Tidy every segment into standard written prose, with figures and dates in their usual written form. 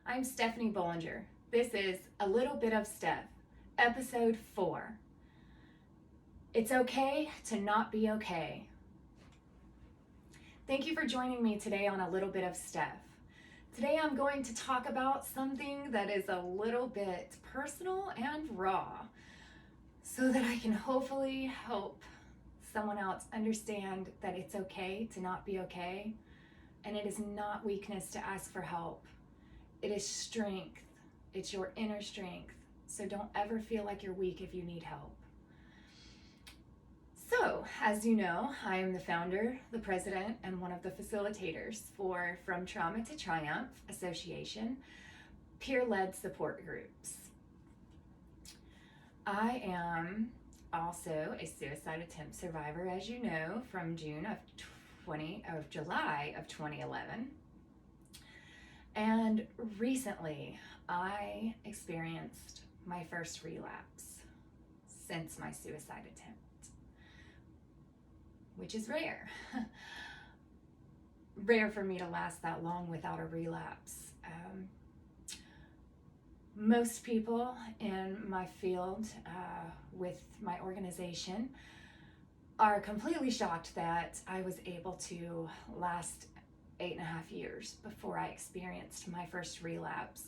I'm Stephanie Bollinger. This is A Little Bit of Steph, Episode 4. It's okay to not be okay. Thank you for joining me today on A Little Bit of Steph. Today I'm going to talk about something that is a little bit personal and raw so that I can hopefully help someone else understand that it's okay to not be okay, and it is not weakness to ask for help. It is strength. It's your inner strength. So don't ever feel like you're weak if you need help. So, as you know, I am the founder, the president, and one of the facilitators for From Trauma to Triumph Association peer-led support groups. I am also a suicide attempt survivor, as you know, from July of 2011. And recently, I experienced my first relapse since my suicide attempt, which is rare. Rare for me to last that long without a relapse. Most people in my field, with my organization, are completely shocked that I was able to last 8.5 years before I experienced my first relapse,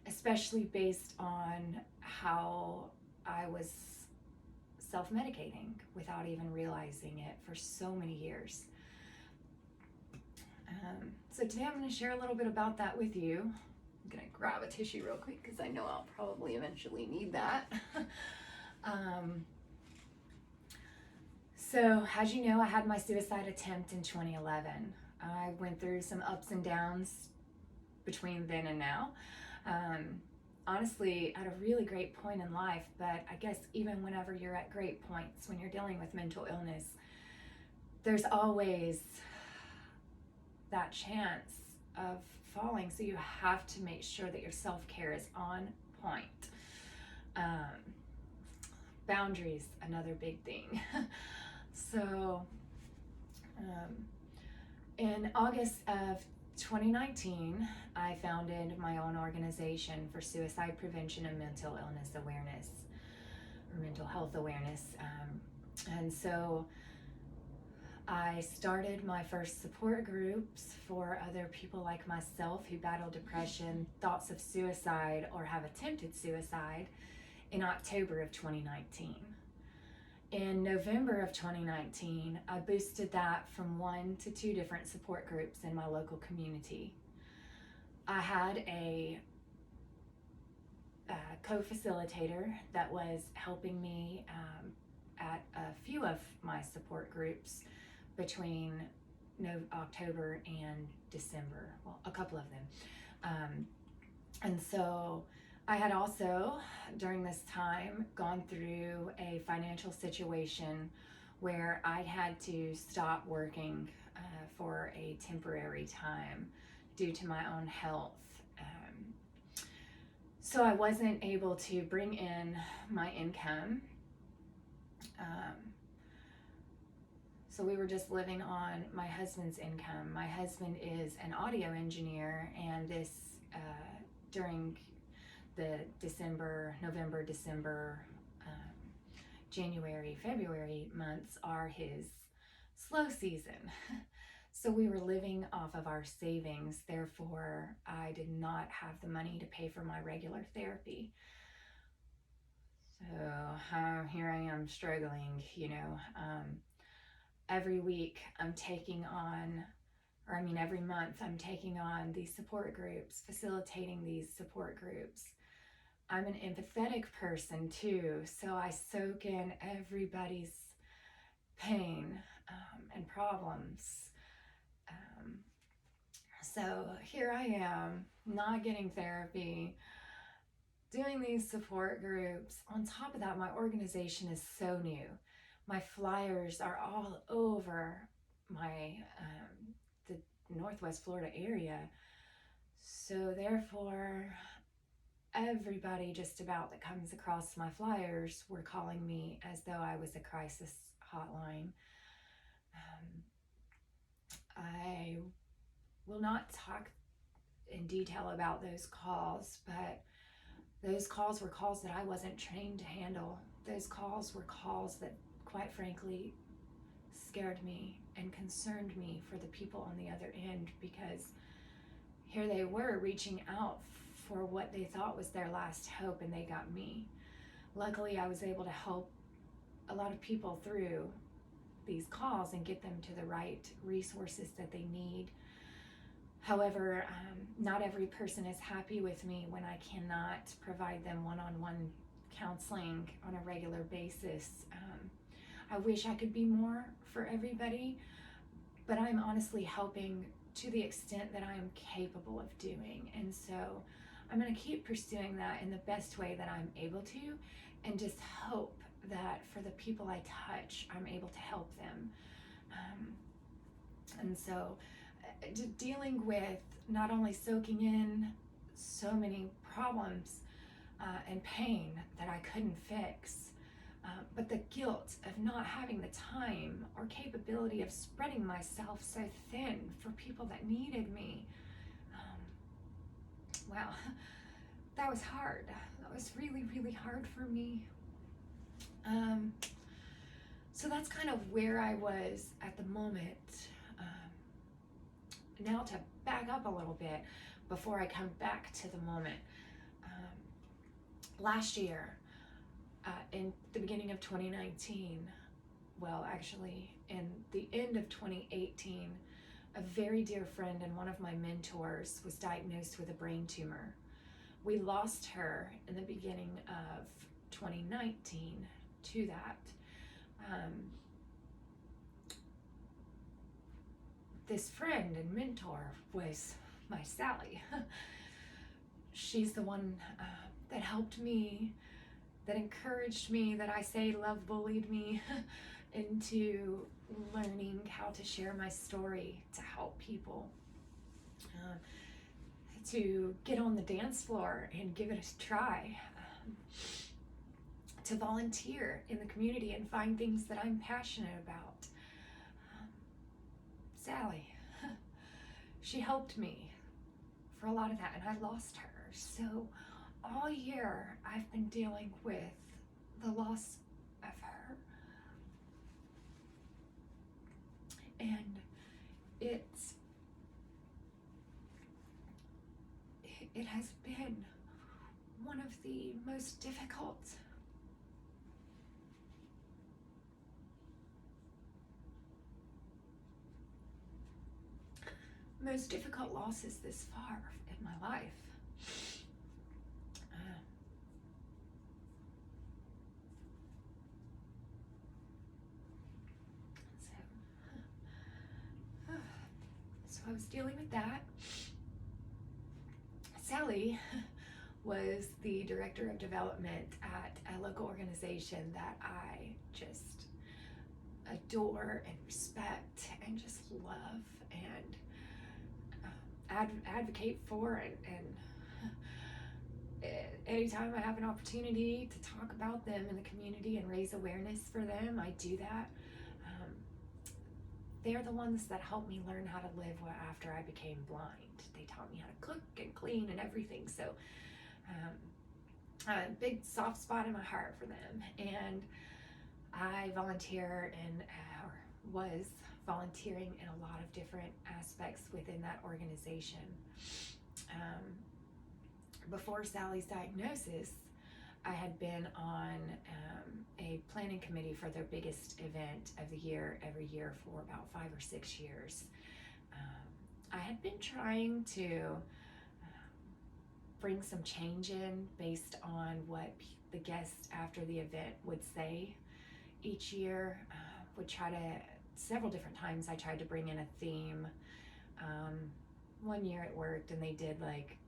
especially based on how I was self-medicating without even realizing it for so many years. So today I'm going to share a little bit about that with you. I'm going to grab a tissue real quick because I know I'll probably eventually need that. So as you know, I had my suicide attempt in 2011. I went through some ups and downs between then and now. Honestly, at a really great point in life, but I guess even whenever you're at great points, when you're dealing with mental illness, there's always that chance of falling. So you have to make sure that your self-care is on point. Boundaries, another big thing. So in August of 2019, I founded my own organization for suicide prevention and mental illness awareness, or mental health awareness. And so I started my first support groups for other people like myself who battle depression, thoughts of suicide, or have attempted suicide in October of 2019. In November of 2019, I boosted that from 1 to 2 different support groups in my local community. I had a co-facilitator that was helping me at a few of my support groups between October and December, well, a couple of them. And so I had also, during this time, gone through a financial situation where I had to stop working for a temporary time due to my own health. So I wasn't able to bring in my income. So we were just living on my husband's income. My husband is an audio engineer, and this during the November, December, January, February months are his slow season. So we were living off of our savings. Therefore, I did not have the money to pay for my regular therapy. So here I am struggling, every week I'm taking on, every month I'm taking on these support groups, facilitating these support groups. I'm an empathetic person too, so I soak in everybody's pain and problems. So here I am, not getting therapy, doing these support groups. On top of that, my organization is so new. My flyers are all over the Northwest Florida area. So therefore, everybody just about that comes across my flyers were calling me as though I was a crisis hotline. I will not talk in detail about those calls, but those calls were calls that I wasn't trained to handle. Those calls were calls that, quite frankly, scared me and concerned me for the people on the other end, because here they were reaching out for what they thought was their last hope, and they got me. Luckily, I was able to help a lot of people through these calls and get them to the right resources that they need. However, not every person is happy with me when I cannot provide them one-on-one counseling on a regular basis. I wish I could be more for everybody, but I'm honestly helping to the extent that I am capable of doing. And so I'm going to keep pursuing that in the best way that I'm able to, and just hope that for the people I touch, I'm able to help them. And so dealing with not only soaking in so many problems and pain that I couldn't fix, but the guilt of not having the time or capability of spreading myself so thin for people that needed me. Wow, that was hard. That was really, really hard for me. So that's kind of where I was at the moment. Now to back up a little bit before I come back to the moment. Last year, in the beginning of 2019, well, actually in the end of 2018, a very dear friend and one of my mentors was diagnosed with a brain tumor. We lost her in the beginning of 2019 to that. This friend and mentor was my Sally. She's the one that helped me, that encouraged me, that I say love bullied me into learning how to share my story, to help people, to get on the dance floor and give it a try, to volunteer in the community and find things that I'm passionate about. Sally, she helped me for a lot of that, and I lost her. So all year I've been dealing with the loss of her, and it has been one of the most difficult losses this far in my life. So I was dealing with that. Sally was the director of development at a local organization that I just adore and respect and just love and advocate for, and anytime I have an opportunity to talk about them in the community and raise awareness for them, I do that. They're the ones that helped me learn how to live after I became blind. They taught me how to cook and clean and everything. So a big soft spot in my heart for them. And I volunteer or was volunteering in a lot of different aspects within that organization. Before Sally's diagnosis, I had been on a planning committee for their biggest event of the year every year for about 5 or 6 years. I had been trying to bring some change in based on what the guests after the event would say each year. Would try to, several different times I tried to bring in a theme. One year it worked and they did like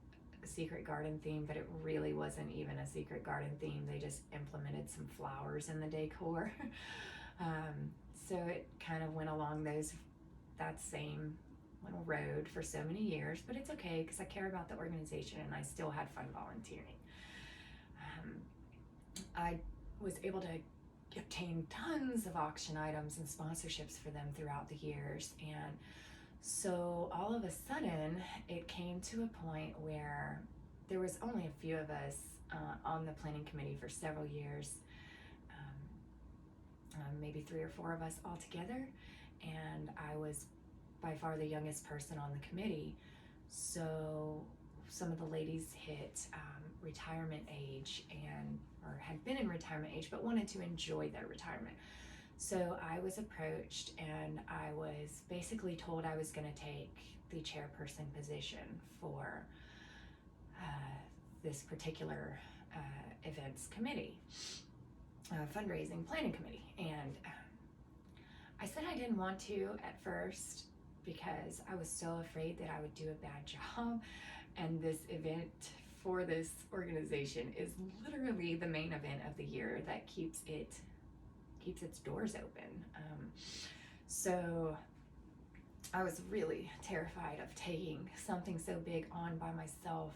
a secret garden theme, but it really wasn't even a secret garden theme. They just implemented some flowers in the decor. So it kind of went along that same little road for so many years, but it's okay because I care about the organization and I still had fun volunteering. I was able to obtain tons of auction items and sponsorships for them throughout the years, and So all of a sudden, it came to a point where there was only a few of us on the planning committee for several years, maybe 3 or 4 of us all together, and I was by far the youngest person on the committee. So some of the ladies hit retirement age or had been in retirement age but wanted to enjoy their retirement. So I was approached and I was basically told I was going to take the chairperson position for this particular events committee, fundraising planning committee. And I said I didn't want to at first because I was so afraid that I would do a bad job. And this event for this organization is literally the main event of the year that keeps its doors open. So I was really terrified of taking something so big on by myself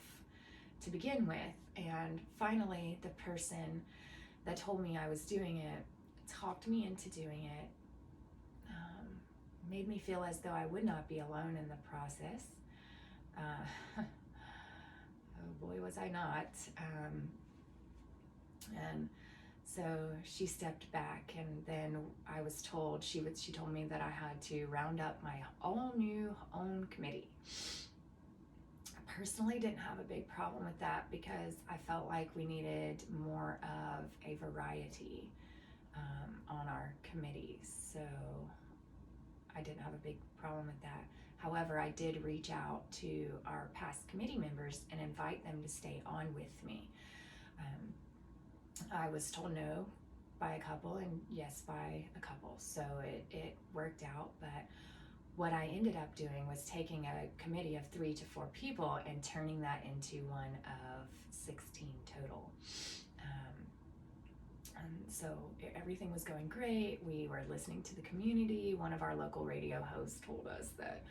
to begin with. And finally, the person that told me I was doing it talked me into doing it, made me feel as though I would not be alone in the process. Oh boy, was I not. And so she stepped back, and then I was told, she told me that I had to round up my all new own committee. I personally didn't have a big problem with that because I felt like we needed more of a variety on our committees. So I didn't have a big problem with that. However, I did reach out to our past committee members and invite them to stay on with me. I was told no by a couple and yes by a couple, so it worked out. But what I ended up doing was taking a committee of 3 to 4 people and turning that into one of 16 total. And so everything was going great. We were listening to the community. One of our local radio hosts told us that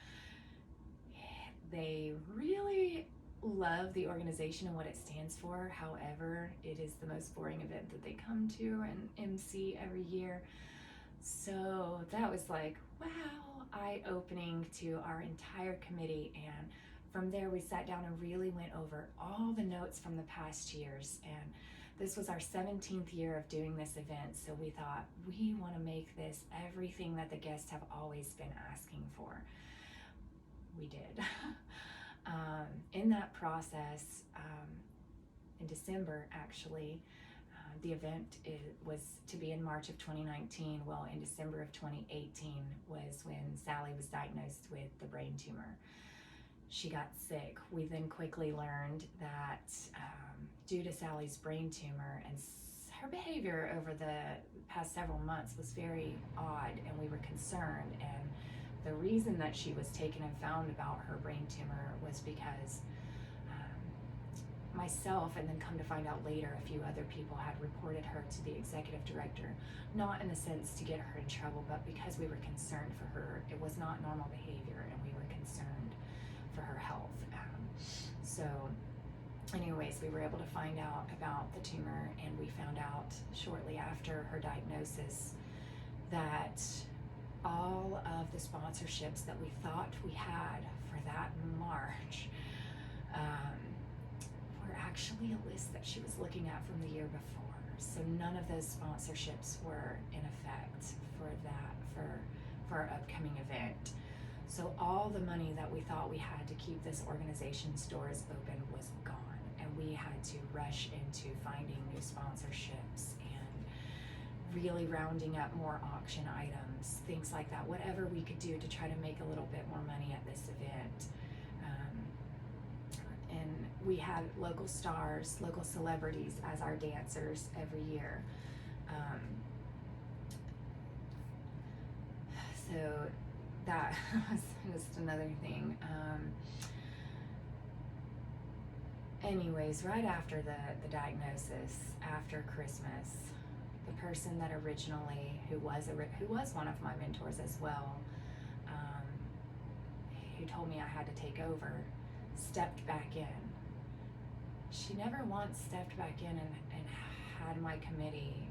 they really love the organization and what it stands for. However, it is the most boring event that they come to and MC every year. So that was like, wow, eye-opening to our entire committee. And from there, we sat down and really went over all the notes from the past years. And this was our 17th year of doing this event. So we thought, we want to make this everything that the guests have always been asking for. We did. In that process, in December, actually, the event was to be in March of 2019. Well, in December of 2018 was when Sally was diagnosed with the brain tumor. She got sick. We then quickly learned that due to Sally's brain tumor and her behavior over the past several months was very odd, and we were concerned. And the reason that she was taken and found about her brain tumor was because myself, and then come to find out later, a few other people had reported her to the executive director, not in a sense to get her in trouble, but because we were concerned for her. It was not normal behavior, and we were concerned for her health. So anyways, we were able to find out about the tumor, and we found out shortly after her diagnosis that all of the sponsorships that we thought we had for that March were actually a list that she was looking at from the year before. So none of those sponsorships were in effect for our upcoming event. So all the money that we thought we had to keep this organization's doors open was gone, and we had to rush into finding new sponsorships and really rounding up more auction items, things like that, whatever we could do to try to make a little bit more money at this event. And we had local stars, local celebrities as our dancers every year. So that was just another thing. Anyways, right after the diagnosis, after Christmas, the person that originally, who was one of my mentors as well, who told me I had to take over, stepped back in. She never once stepped back in and had my committee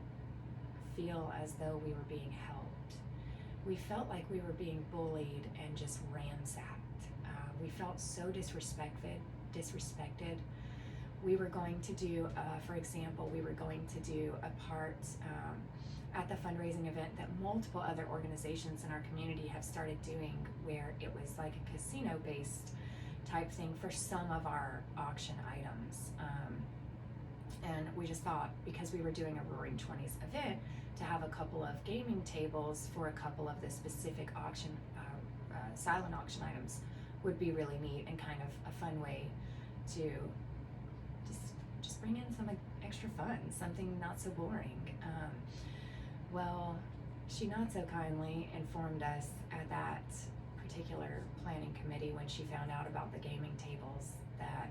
feel as though we were being helped. we felt like we were being bullied and just ransacked. We felt so disrespected. We were going to do, for example, we were going to do a part at the fundraising event that multiple other organizations in our community have started doing, where it was like a casino-based type thing for some of our auction items. And we just thought, because we were doing a Roaring 20s event, to have a couple of gaming tables for a couple of the specific auction, silent auction items would be really neat and kind of a fun way to just bring in some extra fun, something not so boring. Well, she not so kindly informed us at that particular planning committee, when she found out about the gaming tables, that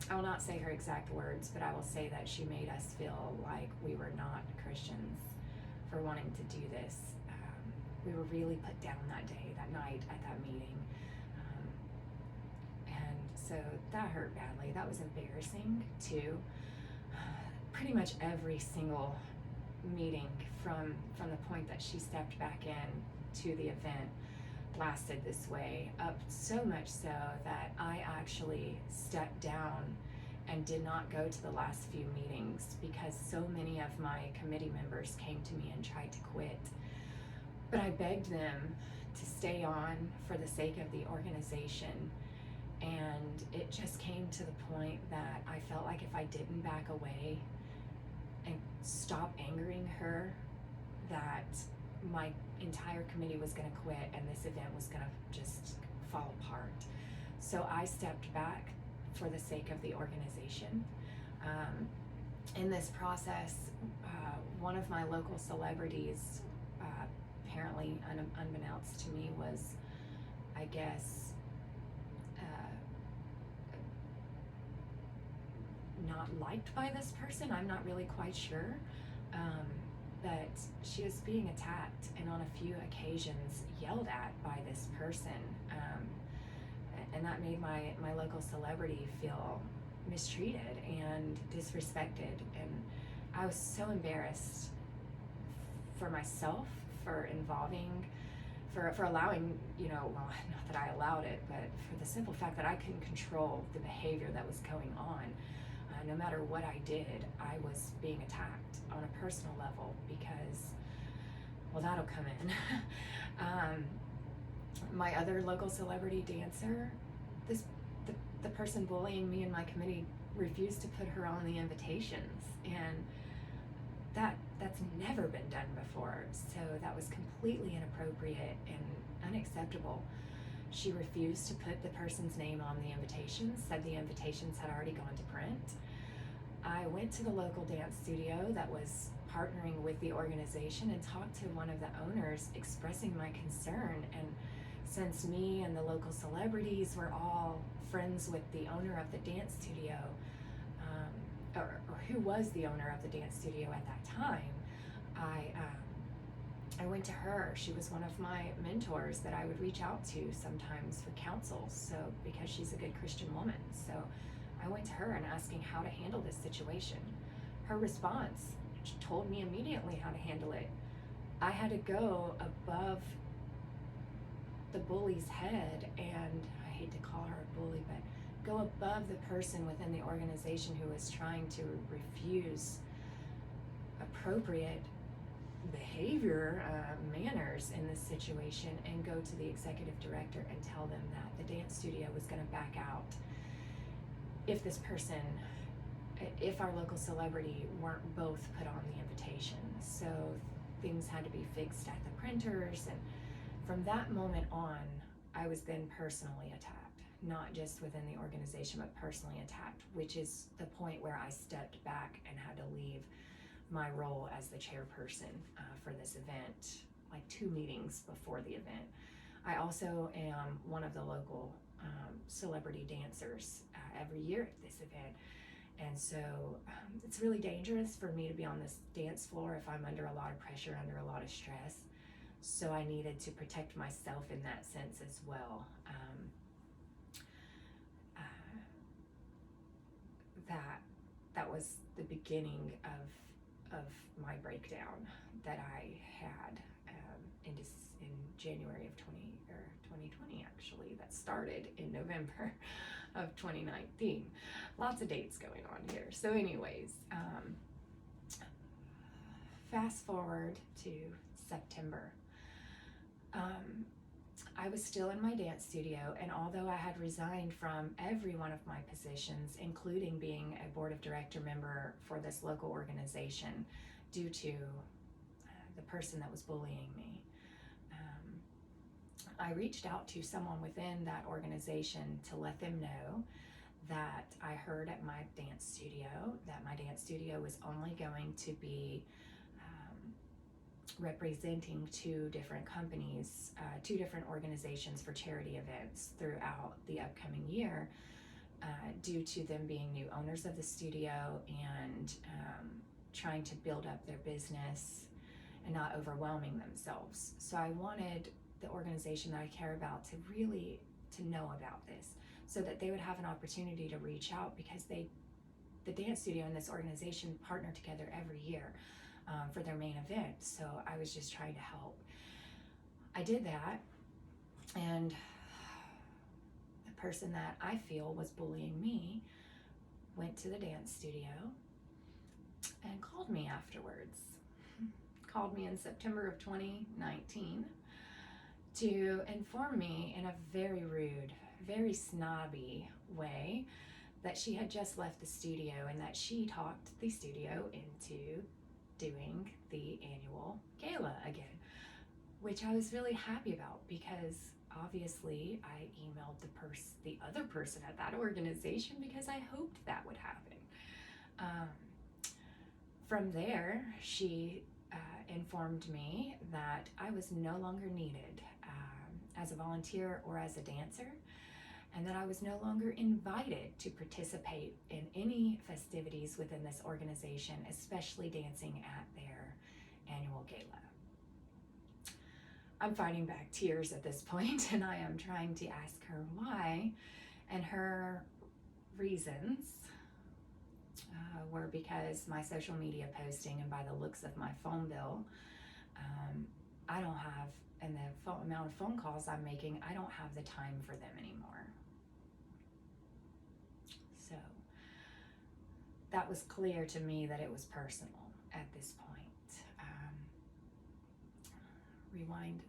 I will not say her exact words, but I will say that she made us feel like we were not Christians for wanting to do this. We were really put down that night at that meeting. And so that hurt badly. That was embarrassing too. Pretty much every single meeting from the point that she stepped back in to the event lasted this way, up so much so that I actually stepped down and did not go to the last few meetings because so many of my committee members came to me and tried to quit. But I begged them to stay on for the sake of the organization, and it just came to the point that I felt like if I didn't back away and stop angering her, that my entire committee was going to quit and this event was going to just fall apart. So I stepped back for the sake of the organization. In this process, one of my local celebrities, apparently unbeknownst to me, was, I guess, not liked by this person. I'm not really quite sure. But she was being attacked and on a few occasions yelled at by this person. And that made my local celebrity feel mistreated and disrespected. And I was so embarrassed for myself, for allowing, well, not that I allowed it, but for the simple fact that I couldn't control the behavior that was going on. No matter what I did, I was being attacked on a personal level because, well, that'll come in. My other local celebrity dancer, the person bullying me and my committee refused to put her on the invitations, and that's never been done before, so that was completely inappropriate and unacceptable. She refused to put the person's name on the invitations, said the invitations had already gone to print. I went to the local dance studio that was partnering with the organization and talked to one of the owners expressing my concern. And since me and the local celebrities were all friends with the owner of the dance studio, or who was the owner of the dance studio at that time, I went to her. She was one of my mentors that I would reach out to sometimes for counsel, so because she's a good Christian woman. So I went to her and asking how to handle this situation. Her response told me immediately how to handle it. I had to go above the bully's head, and I hate to call her a bully, but go above the person within the organization who was trying to refuse appropriate behavior, manners in this situation, and go to the executive director and tell them that the dance studio was going to back out if our local celebrity weren't both put on the invitation. So things had to be fixed at the printers, and from that moment on, I was then personally attacked, not just within the organization, but personally attacked, which is the point where I stepped back and had to leave my role as the chairperson for this event, like 2 meetings before the event. I also am one of the local celebrity dancers every year at this event. And so it's really dangerous for me to be on this dance floor if I'm under a lot of pressure, under a lot of stress. So I needed to protect myself in that sense as well. That was the beginning of my breakdown that I had in January of 2020, actually, that started in November of 2019. Lots of dates going on here. So anyways, fast forward to September. I was still in my dance studio, and although I had resigned from every one of my positions, including being a board of director member for this local organization due to the person that was bullying me, I reached out to someone within that organization to let them know that I heard at my dance studio that my dance studio was only going to be representing two different companies, two different organizations for charity events throughout the upcoming year, due to them being new owners of the studio and trying to build up their business and not overwhelming themselves. So I wanted the organization that I care about to really to know about this, so that they would have an opportunity to reach out, because the dance studio and this organization partner together every year for their main event. So I was just trying to help. I did that, and the person that I feel was bullying me went to the dance studio and called me afterwards. Called me in September of 2019 to inform me in a very rude, very snobby way that she had just left the studio and that she talked the studio into doing the annual gala again, which I was really happy about, because obviously I emailed the other person at that organization because I hoped that would happen. From there, she informed me that I was no longer needed as a volunteer or as a dancer, and that I was no longer invited to participate in any festivities within this organization, especially dancing at their annual gala. I'm fighting back tears at this point, and I am trying to ask her why, and her reasons were because my social media posting, and by the looks of my phone bill, I don't have, and the amount of phone calls I'm making, I don't have the time for them anymore. So that was clear to me that it was personal at this point. Rewind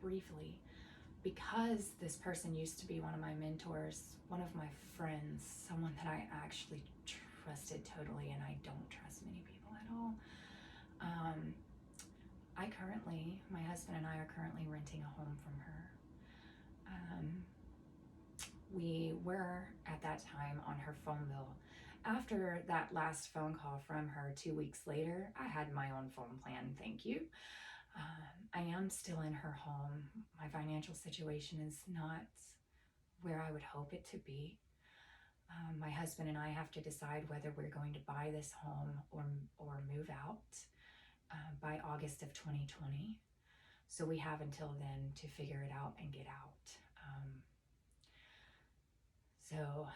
briefly. Because this person used to be one of my mentors, one of my friends, someone that I actually trusted totally, and I don't trust many people at all. My husband and I are currently renting a home from her. We were at that time on her phone bill. After that last phone call from her 2 weeks later, I had my own phone plan, thank you. I am still in her home. My financial situation is not where I would hope it to be. My husband and I have to decide whether we're going to buy this home or move out by August of 2020. So we have until then to figure it out and get out. So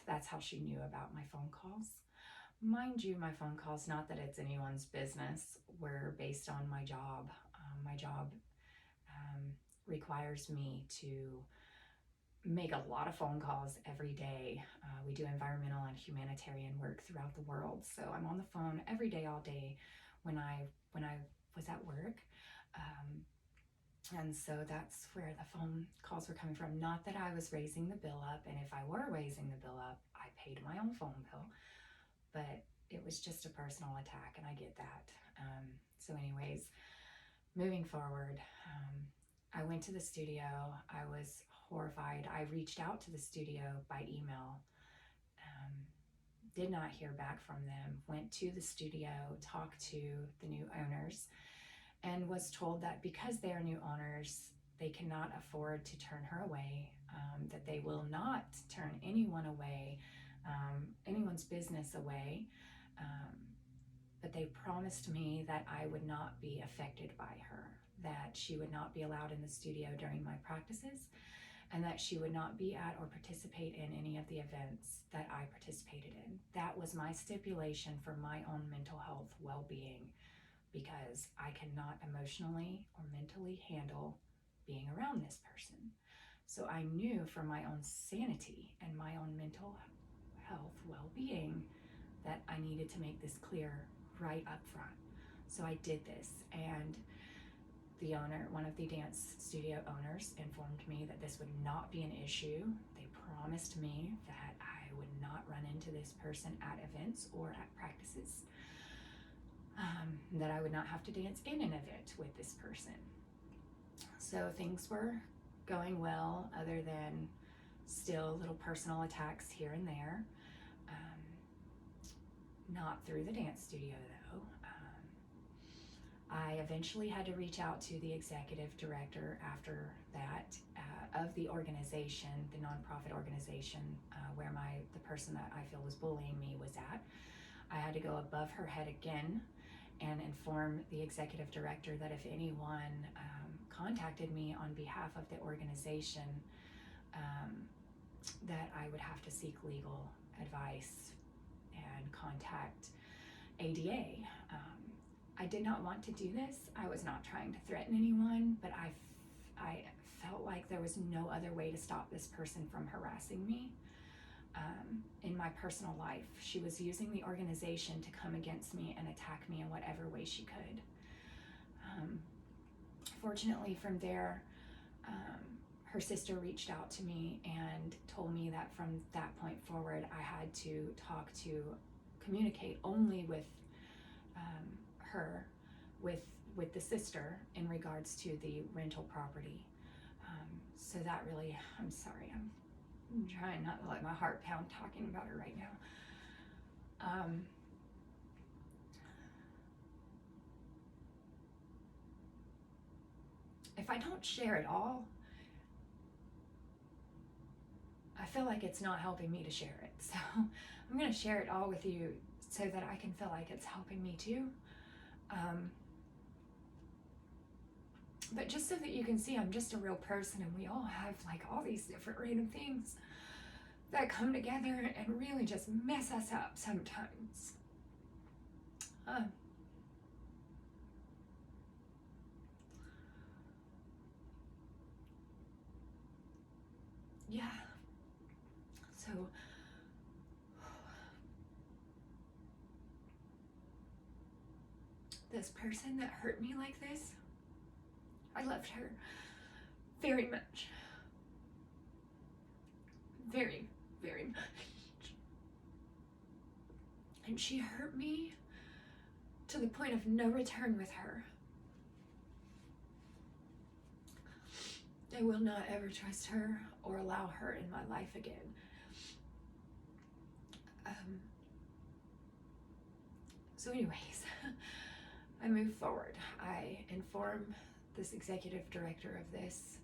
that's how she knew about my phone calls. Mind you, my phone calls, not that it's anyone's business, were based on my job. My job requires me to make a lot of phone calls every day. We do environmental and humanitarian work throughout the world, so I'm on the phone every day, all day when I was at work. And so that's where the phone calls were coming from. Not that I was raising the bill up, and if I were raising the bill up, I paid my own phone bill, but it was just a personal attack, and I get that. So anyways, moving forward, I went to the studio. I was horrified. I reached out to the studio by email, did not hear back from them, went to the studio, talked to the new owners, and was told that because they are new owners, they cannot afford to turn her away, that they will not turn anyone away, anyone's business away, but they promised me that I would not be affected by her, that she would not be allowed in the studio during my practices, and that she would not be at or participate in any of the events that I participated in. That was my stipulation for my own mental health well-being, because I cannot emotionally or mentally handle being around this person. So I knew for my own sanity and my own mental health well-being that I needed to make this clear right up front. So I did this, and the owner, one of the dance studio owners, informed me that this would not be an issue. They promised me that I would not run into this person at events or at practices, that I would not have to dance in an event with this person. So things were going well, other than still little personal attacks here and there. Not through the dance studio though. I eventually had to reach out to the executive director after that of the organization, the nonprofit organization where the person that I feel was bullying me was at. I had to go above her head again and inform the executive director that if anyone contacted me on behalf of the organization, that I would have to seek legal advice and contact ADA. I did not want to do this. I was not trying to threaten anyone, but I felt like there was no other way to stop this person from harassing me in my personal life. She was using the organization to come against me and attack me in whatever way she could. Fortunately, from there, her sister reached out to me and told me that from that point forward, I had to communicate only with her, with the sister in regards to the rental property. So that really, I'm sorry, I'm trying not to let my heart pound talking about her right now. If I don't share it all, I feel like it's not helping me to share it. So I'm going to share it all with you so that I can feel like it's helping me too. But just so that you can see I'm just a real person, and we all have like all these different random things that come together and really just mess us up sometimes. Yeah. So this person that hurt me like this, I loved her very much. Very, very much. And she hurt me to the point of no return with her. I will not ever trust her or allow her in my life again. So anyways, I move forward. I inform this executive director of this.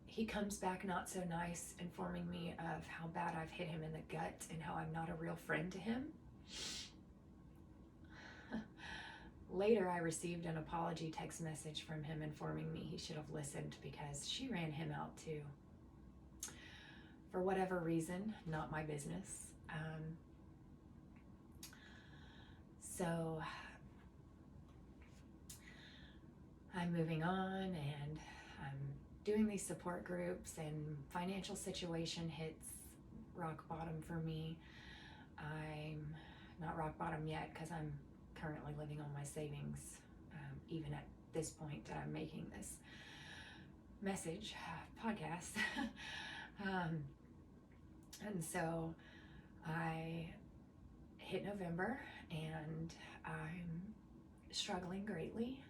He comes back not so nice, informing me of how bad I've hit him in the gut and how I'm not a real friend to him. Later, I received an apology text message from him informing me he should have listened because she ran him out too. For whatever reason, not my business. So I'm moving on, and I'm doing these support groups, and financial situation hits rock bottom for me. I'm not rock bottom yet because I'm currently living on my savings, even at this point that I'm making this podcast. And so I hit November and I'm struggling greatly.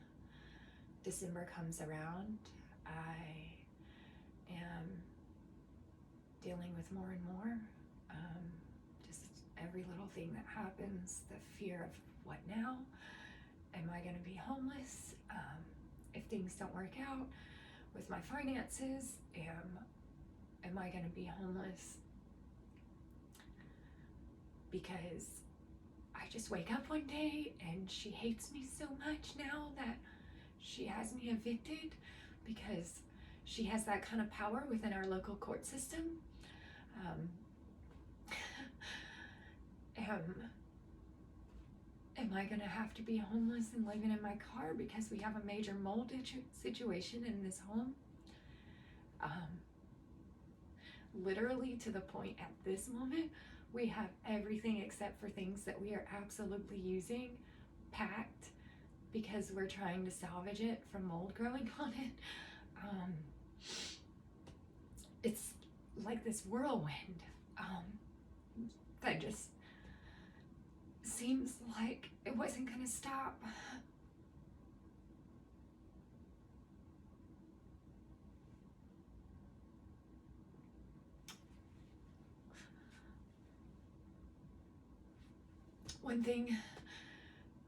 December comes around. I am dealing with more and more. Just every little thing that happens, the fear of what now? Am I going to be homeless? If things don't work out with my finances, am I going to be homeless? Because I just wake up one day and she hates me so much now that she has me evicted because she has that kind of power within our local court system. Um, am I gonna have to be homeless and living in my car because we have a major mold situation in this home? Literally to the point at this moment, we have everything except for things that we are absolutely using packed because we're trying to salvage it from mold growing on it. It's like this whirlwind that just seems like it wasn't gonna stop. One thing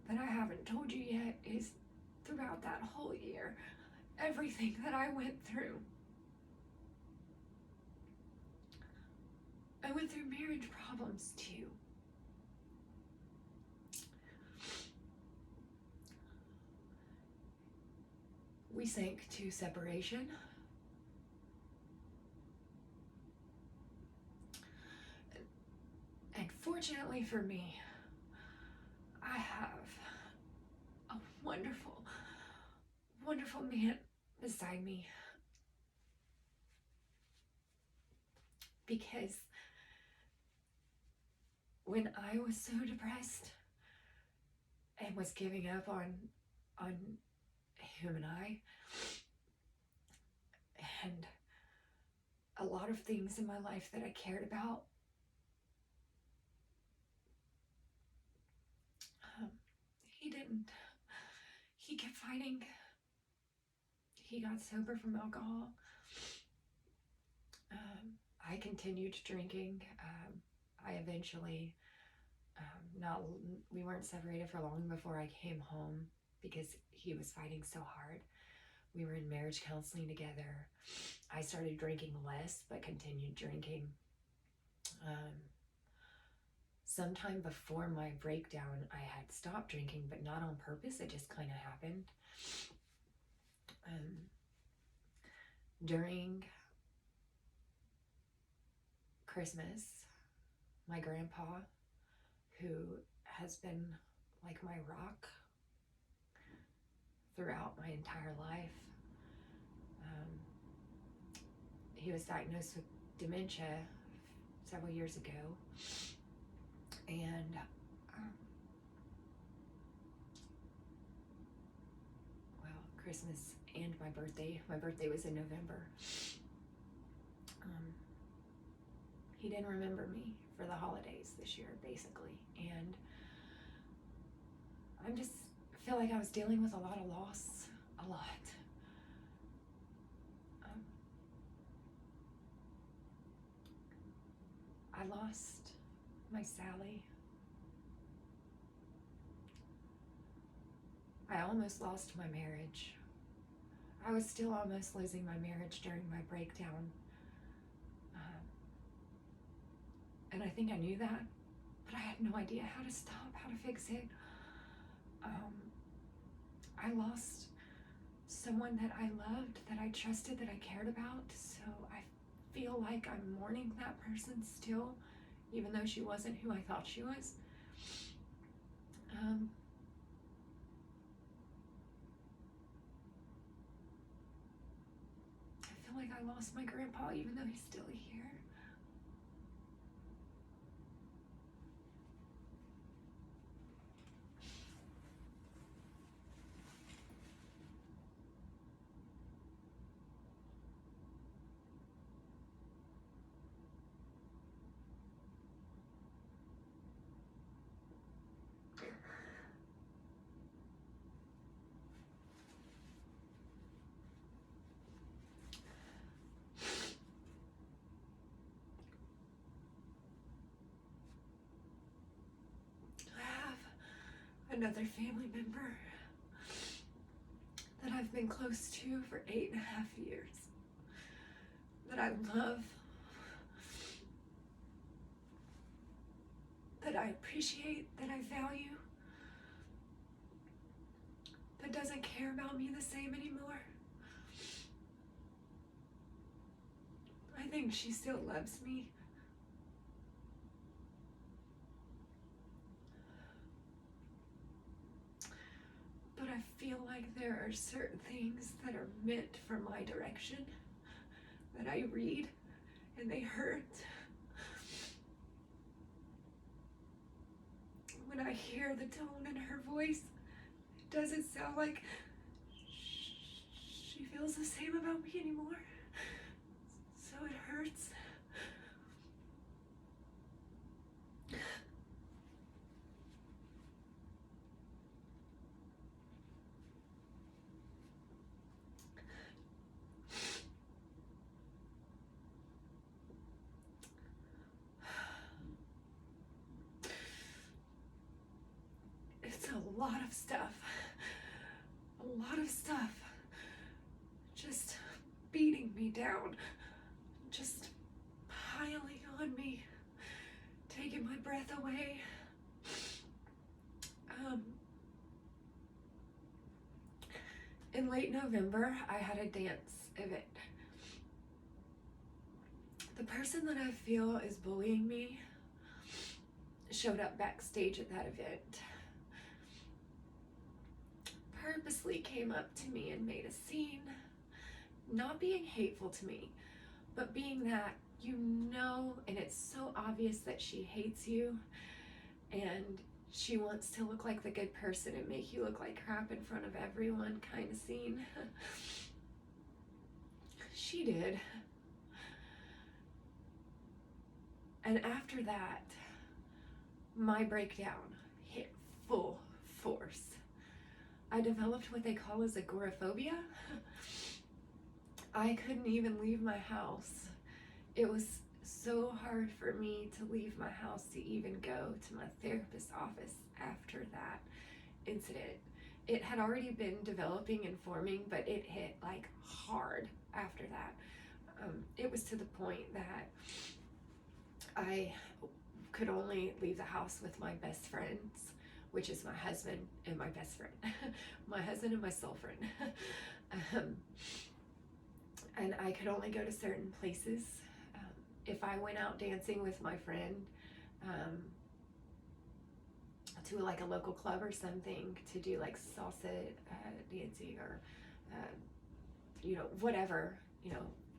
that I haven't told you yet is throughout that whole year, everything that I went through, I went through marriage problems too. We sank to separation. And fortunately for me, I have a wonderful, wonderful man beside me. Because when I was so depressed and was giving up on him and I, and a lot of things in my life that I cared about, he didn't. He kept fighting. He got sober from alcohol. I continued drinking. I eventually, we weren't separated for long before I came home because he was fighting so hard. We were in marriage counseling together. I started drinking less, but continued drinking. Sometime before my breakdown, I had stopped drinking, but not on purpose. It just kind of happened. During Christmas, my grandpa, who has been like my rock throughout my entire life, he was diagnosed with dementia several years ago, and Christmas and my birthday was in November, he didn't remember me for the holidays this year, basically, and I just feel like I was dealing with a lot of loss, a lot. I lost my Sally. I almost lost my marriage. I was still almost losing my marriage during my breakdown. And I think I knew that, but I had no idea how to stop, how to fix it. I lost someone that I loved, that I trusted, that I cared about, so I feel like I'm mourning that person still, even though she wasn't who I thought she was. I feel like I lost my grandpa, even though he's still here. Another family member that I've been close to for 8.5 years, that I love, that I appreciate, that I value, that doesn't care about me the same anymore. think she still loves me. But I feel like there are certain things that are meant for my direction that I read and they hurt. When I hear the tone in her voice, it doesn't sound like she feels the same about me anymore. So it hurts. It's a lot of stuff. A lot of stuff. Just beating me down. Just piling on me. Taking my breath away. In late November, I had a dance event. The person that I feel is bullying me showed up backstage at that event. Purposely came up to me and made a scene, not being hateful to me, but being that you know, and it's so obvious that she hates you and she wants to look like the good person and make you look like crap in front of everyone kind of scene. She did. And after that, my breakdown hit full force. I developed what they call as agoraphobia. I couldn't even leave my house. It was so hard for me to leave my house to even go to my therapist's office after that incident. It had already been developing and forming, but it hit like hard after that. It was to the point that I could only leave the house with my best friends, which is my husband and my best friend. My husband and my soul friend. And I could only go to certain places. If I went out dancing with my friend to like a local club or something to do like salsa dancing or whatever,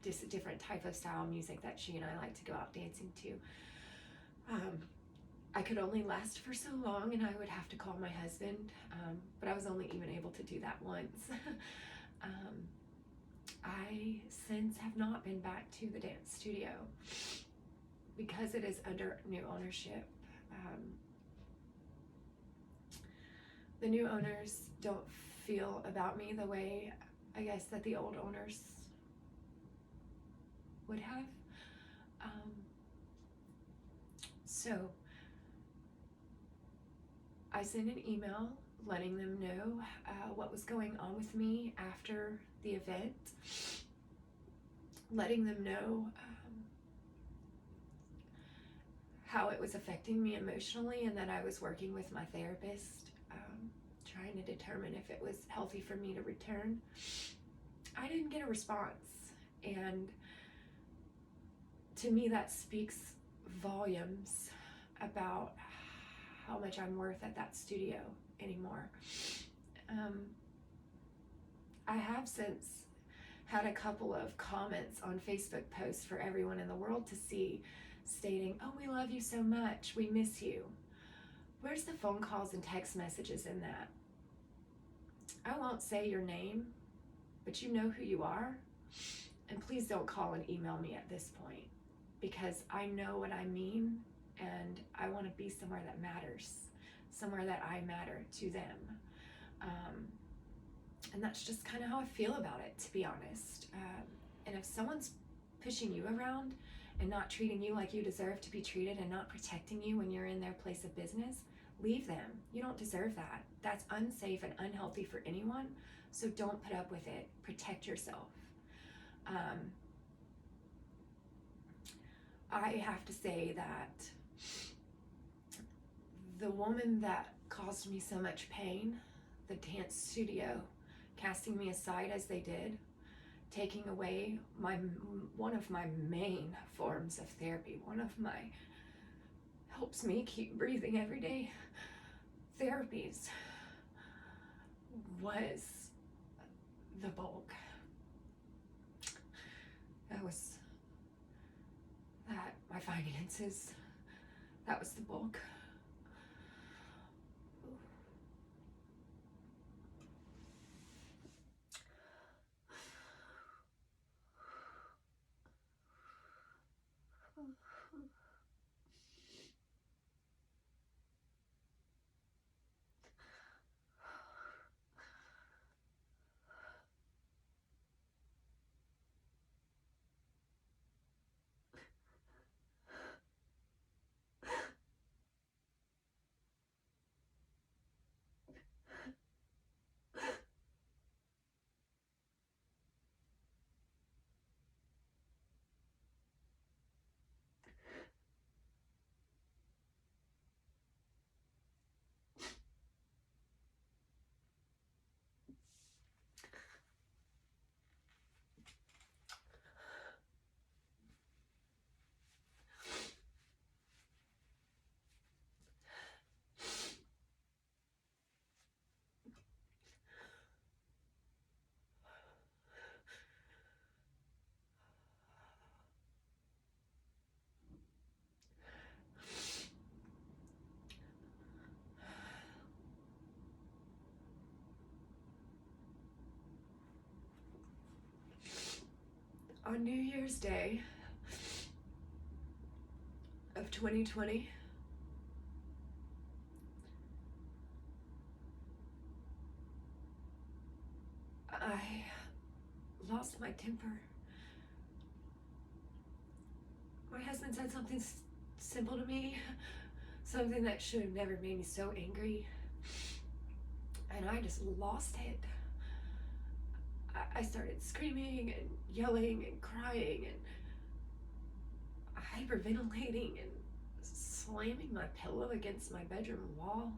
just a different type of style of music that she and I like to go out dancing to, I could only last for so long and I would have to call my husband, but I was only even able to do that once. I since have not been back to the dance studio because it is under new ownership. The new owners don't feel about me the way I guess that the old owners would have. So I sent an email letting them know what was going on with me after the event, letting them know how it was affecting me emotionally and that I was working with my therapist, trying to determine if it was healthy for me to return. I didn't get a response, and to me that speaks volumes about how much I'm worth at that studio anymore. I have since had a couple of comments on Facebook posts for everyone in the world to see, stating, "Oh, we love you so much, we miss you." Where's the phone calls and text messages in that? I won't say your name, but you know who you are, and please don't call and email me at this point, because I know what I mean, and I want to be somewhere that matters, somewhere that I matter to them. And that's just kind of how I feel about it, to be honest. And if someone's pushing you around and not treating you like you deserve to be treated and not protecting you when you're in their place of business, leave them. You don't deserve that. That's unsafe and unhealthy for anyone, so don't put up with it. Protect yourself. I have to say that the woman that caused me so much pain, the dance studio, casting me aside as they did, taking away one of my main forms of therapy, one of my helps me keep breathing every day therapies was the bulk. That was that, my finances, that was the bulk. On New Year's Day of 2020, I lost my temper. My husband said something simple to me, something that should have never made me so angry, and I just lost it. I started screaming and yelling and crying and hyperventilating and slamming my pillow against my bedroom wall.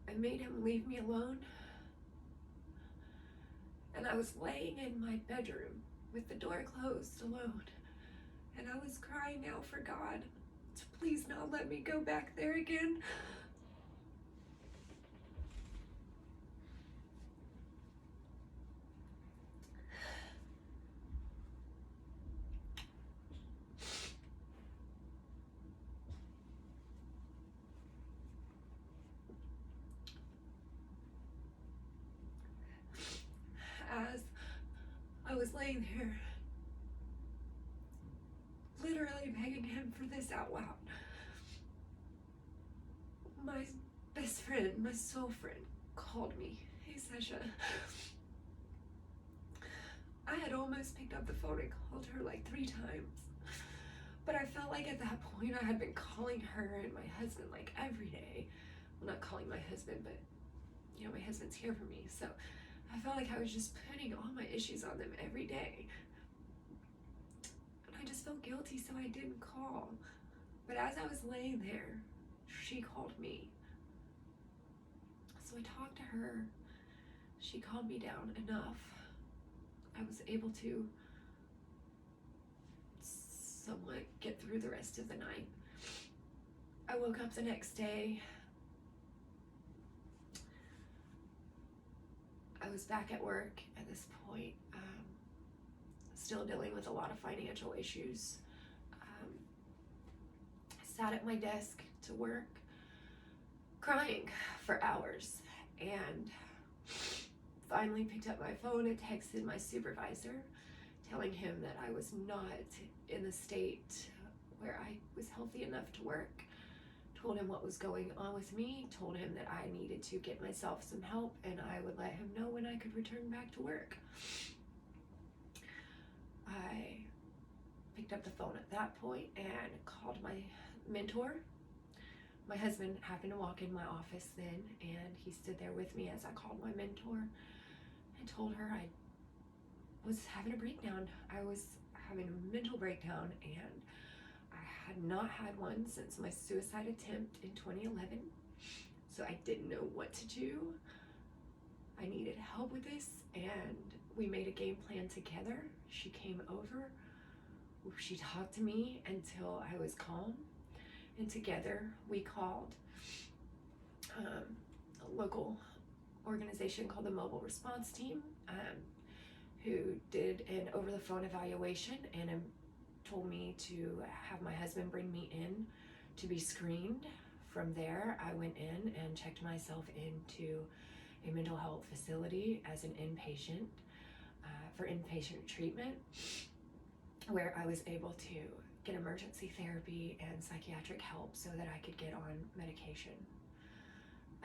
I made him leave me alone, and I was laying in my bedroom with the door closed alone, and I was crying out for God to please not let me go back there again. As I was laying there, literally begging him for this out loud, my best friend, my soul friend, called me. Hey, Sasha. I had almost picked up the phone and called her like 3 times. But I felt like at that point I had been calling her and my husband like every day. Well, not calling my husband, but you know, my husband's here for me. So I felt like I was just putting all my issues on them every day. And I just felt guilty, so I didn't call. But as I was laying there, she called me. So I talked to her. She calmed me down enough. I was able to somewhat get through the rest of the night. I woke up the next day. I was back at work at this point, still dealing with a lot of financial issues. I sat at my desk to work, crying for hours, and finally picked up my phone and texted my supervisor, telling him that I was not in the state where I was healthy enough to work. Told him what was going on with me, told him that I needed to get myself some help, and I would let him know when I could return back to work. I picked up the phone at that point and called my mentor. My husband happened to walk in my office then, and he stood there with me as I called my mentor and told her I was having a breakdown. I was having a mental breakdown, and I had not had one since my suicide attempt in 2011. So I didn't know what to do. I needed help with this, and we made a game plan together. She came over, she talked to me until I was calm, and together we called a local organization called the Mobile Response Team, who did an over-the-phone evaluation and told me to have my husband bring me in to be screened. From there, I went in and checked myself into a mental health facility as an inpatient for inpatient treatment, where I was able to get emergency therapy and psychiatric help so that I could get on medication.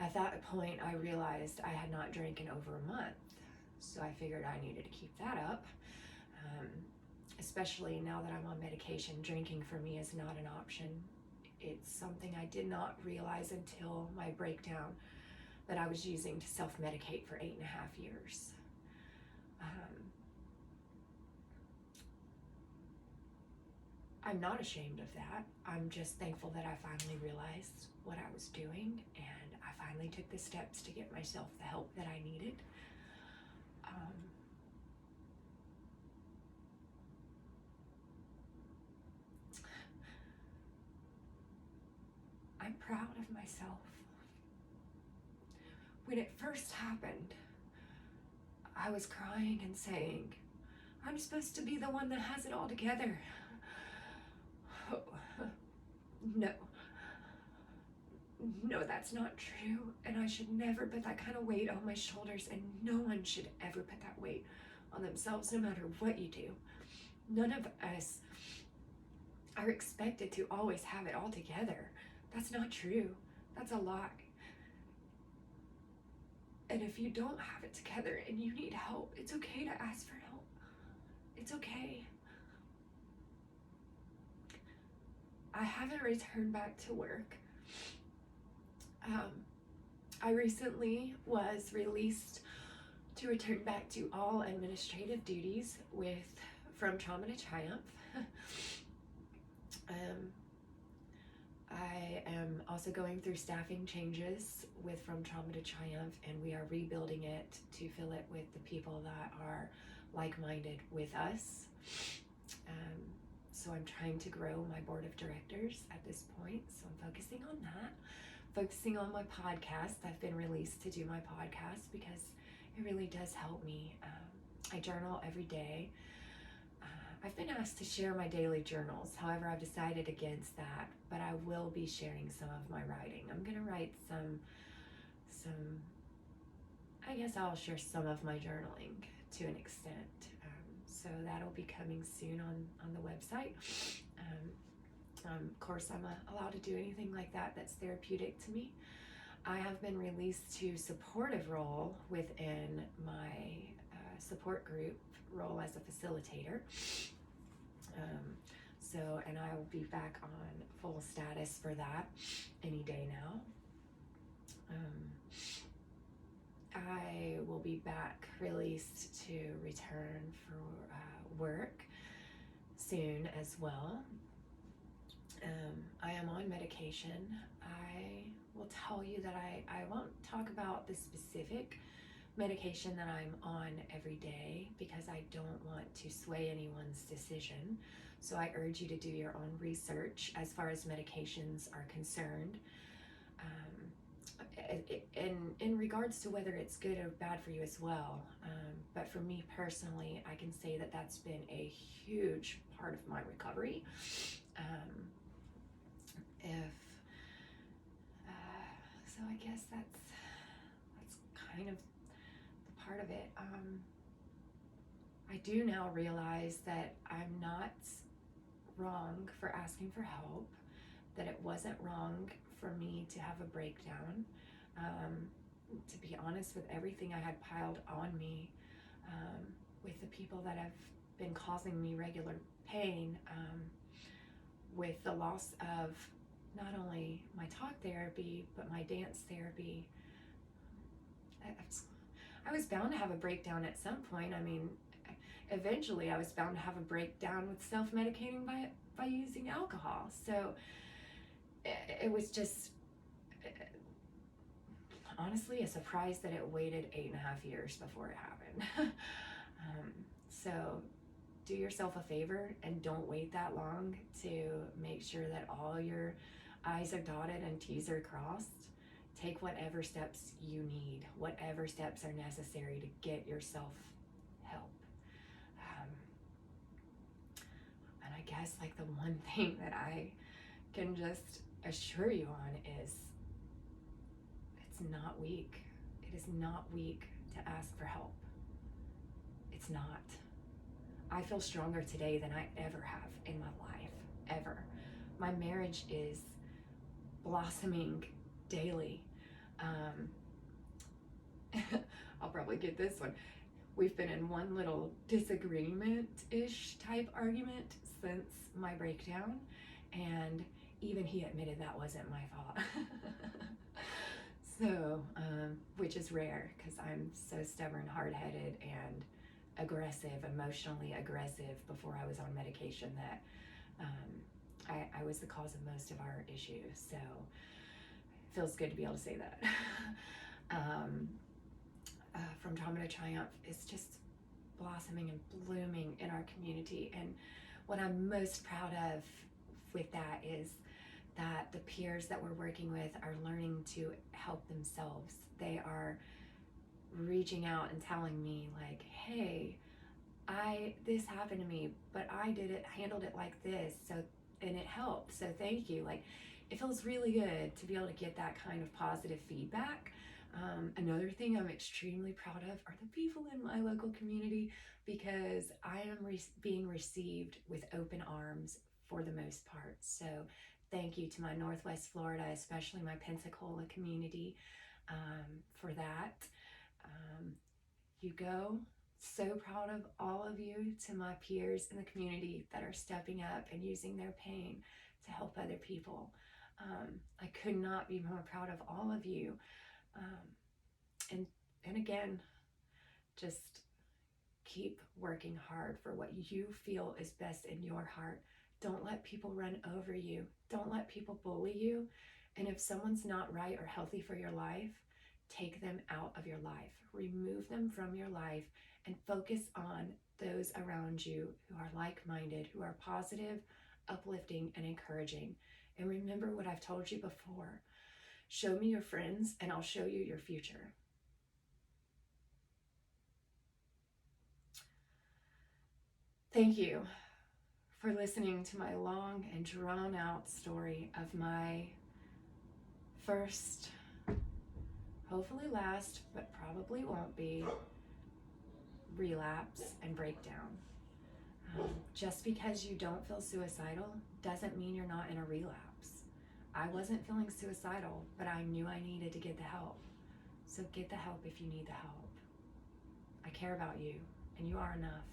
At that point, I realized I had not drank in over a month, so I figured I needed to keep that up. Especially now that I'm on medication, drinking for me is not an option. It's something I did not realize until my breakdown that I was using to self-medicate for 8.5 years. I'm not ashamed of that. I'm just thankful that I finally realized what I was doing, and I finally took the steps to get myself the help that I needed. I'm proud of myself. When it first happened, I was crying and saying, I'm supposed to be the one that has it all together. No, that's not true, and I should never put that kind of weight on my shoulders, and no one should ever put that weight on themselves, no matter what you do. None of us are expected to always have it all together. That's not true. That's a lie. And if you don't have it together and you need help, it's okay to ask for help. It's okay. I haven't returned back to work. I recently was released to return back to all administrative duties from Trauma to Triumph. I am also going through staffing changes From Trauma to Triumph, and we are rebuilding it to fill it with the people that are like-minded with us. So I'm trying to grow my board of directors at this point, so I'm focusing on that. Focusing on my podcast. I've been released to do my podcast because it really does help me. I journal every day. I've been asked to share my daily journals. However, I've decided against that, but I will be sharing some of my writing. I'm going to write some, I guess I'll share some of my journaling to an extent. So that'll be coming soon on the website. Of course, I'm allowed to do anything like that that's therapeutic to me. I have been released to supportive role within my support group role as a facilitator. And I will be back on full status for that any day now. I will be back released to return for work soon as well. I am on medication. I will tell you that I won't talk about the specific medication that I'm on every day because I don't want to sway anyone's decision. So I urge you to do your own research as far as medications are concerned. In regards to whether it's good or bad for you as well. But for me personally, I can say that that's been a huge part of my recovery. So I guess that's kind of the part of it. I do now realize that I'm not wrong for asking for help, that it wasn't wrong for me to have a breakdown. To be honest, with everything I had piled on me, with the people that have been causing me regular pain, with the loss of not only my talk therapy, but my dance therapy, I was bound to have a breakdown at some point. I mean, eventually I was bound to have a breakdown with self-medicating by using alcohol. So it was just, honestly a surprise that it waited 8.5 years before it happened. So do yourself a favor and don't wait that long to make sure that all your I's are dotted and T's are crossed. Take whatever steps you need, whatever steps are necessary to get yourself help. Um, and I guess like the one thing that I can just assure you on is it's not weak. It is not weak to ask for help. It's not. I feel stronger today than I ever have in my life, ever. My marriage is blossoming daily. I'll probably get this one. We've been in one little disagreement-ish type argument since my breakdown, and even he admitted that wasn't my fault. So, which is rare because I'm so stubborn, hard-headed, and aggressive, emotionally aggressive before I was on medication that I was the cause of most of our issues. So it feels good to be able to say that. From Trauma to Triumph is just blossoming and blooming in our community. And what I'm most proud of with that is that the peers that we're working with are learning to help themselves. They are reaching out and telling me like, hey, this happened to me, but I handled it like this, so, and it helped, so thank you. Like, it feels really good to be able to get that kind of positive feedback. Another thing I'm extremely proud of are the people in my local community, because I am being received with open arms for the most part. So thank you to my Northwest Florida, especially my Pensacola community, for that. You go. So proud of all of you, to my peers in the community that are stepping up and using their pain to help other people. I could not be more proud of all of you. And again, just keep working hard for what you feel is best in your heart. Don't let people run over you. Don't let people bully you. And if someone's not right or healthy for your life, take them out of your life. Remove them from your life and focus on those around you who are like-minded, who are positive, uplifting, and encouraging. And remember what I've told you before. Show me your friends and I'll show you your future. Thank you for listening to my long and drawn out story of my first, hopefully last, but probably won't be, relapse and breakdown. Just because you don't feel suicidal doesn't mean you're not in a relapse. I wasn't feeling suicidal, but I knew I needed to get the help. So get the help if you need the help. I care about you, and you are enough.